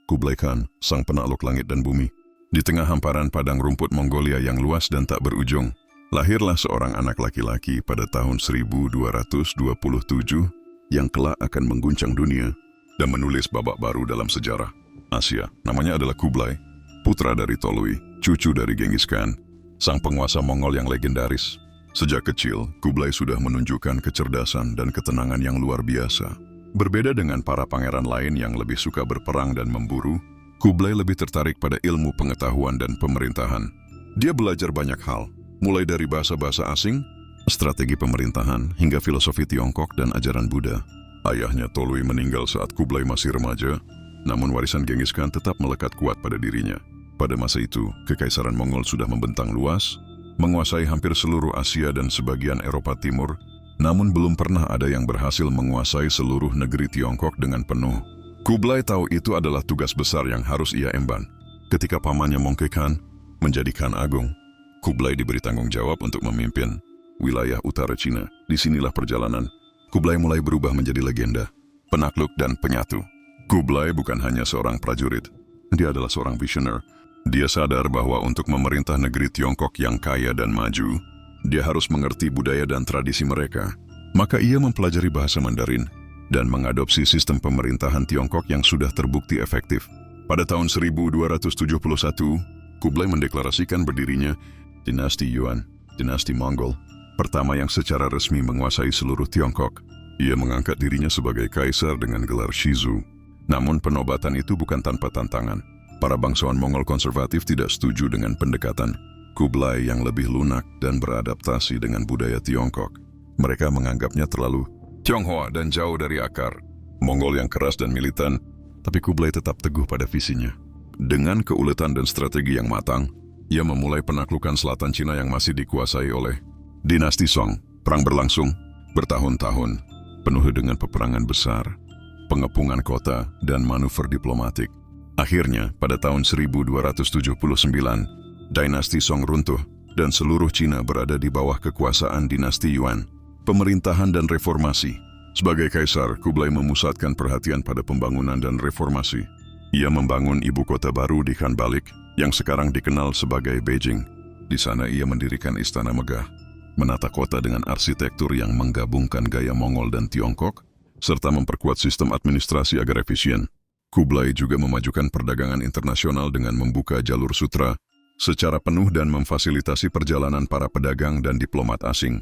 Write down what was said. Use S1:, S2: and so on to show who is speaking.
S1: Kublai Khan, sang penakluk langit dan bumi. Di tengah hamparan padang rumput Mongolia yang luas dan tak berujung, lahirlah seorang anak laki-laki pada tahun 1227 yang kelak akan mengguncang dunia dan menulis babak baru dalam sejarah Asia. Namanya adalah Kublai, putra dari Tolui, cucu dari Genghis Khan, sang penguasa Mongol yang legendaris. Sejak kecil, Kublai sudah menunjukkan kecerdasan dan ketenangan yang luar biasa. Berbeda dengan para pangeran lain yang lebih suka berperang dan memburu, Kublai lebih tertarik pada ilmu pengetahuan dan pemerintahan. Dia belajar banyak hal, mulai dari bahasa-bahasa asing, strategi pemerintahan, hingga filosofi Tiongkok dan ajaran Buddha. Ayahnya Tolui meninggal saat Kublai masih remaja, namun warisan Genghis Khan tetap melekat kuat pada dirinya. Pada masa itu, Kekaisaran Mongol sudah membentang luas, menguasai hampir seluruh Asia dan sebagian Eropa Timur, namun belum pernah ada yang berhasil menguasai seluruh negeri Tiongkok dengan penuh. Kublai tahu itu adalah tugas besar yang harus ia emban. Ketika pamannya Mongke Khan menjadi Khan Agung, Kublai diberi tanggung jawab untuk memimpin wilayah utara Cina. Disinilah perjalanan Kublai mulai berubah menjadi legenda, penakluk dan penyatu. Kublai bukan hanya seorang prajurit, dia adalah seorang visioner. Dia sadar bahwa untuk memerintah negeri Tiongkok yang kaya dan maju, dia harus mengerti budaya dan tradisi mereka. Maka ia mempelajari bahasa Mandarin dan mengadopsi sistem pemerintahan Tiongkok yang sudah terbukti efektif. Pada tahun 1271, Kublai mendeklarasikan berdirinya dinasti Yuan, dinasti Mongol, pertama yang secara resmi menguasai seluruh Tiongkok. Ia mengangkat dirinya sebagai kaisar dengan gelar Shizu. Namun penobatan itu bukan tanpa tantangan. Para bangsawan Mongol konservatif tidak setuju dengan pendekatan Kublai yang lebih lunak dan beradaptasi dengan budaya Tiongkok. Mereka menganggapnya terlalu Tionghoa dan jauh dari akar Mongol yang keras dan militan, tapi Kublai tetap teguh pada visinya. Dengan keuletan dan strategi yang matang, ia memulai penaklukan selatan Cina yang masih dikuasai oleh dinasti Song. Perang berlangsung bertahun-tahun, penuh dengan peperangan besar, pengepungan kota, dan manuver diplomatik. Akhirnya, pada tahun 1279, dinasti Song runtuh dan seluruh Cina berada di bawah kekuasaan dinasti Yuan. Pemerintahan dan reformasi. Sebagai kaisar, Kublai memusatkan perhatian pada pembangunan dan reformasi. Ia membangun ibu kota baru di Khanbalik yang sekarang dikenal sebagai Beijing. Di sana ia mendirikan istana megah, menata kota dengan arsitektur yang menggabungkan gaya Mongol dan Tiongkok, serta memperkuat sistem administrasi agar efisien. Kublai juga memajukan perdagangan internasional dengan membuka jalur sutra secara penuh dan memfasilitasi perjalanan para pedagang dan diplomat asing.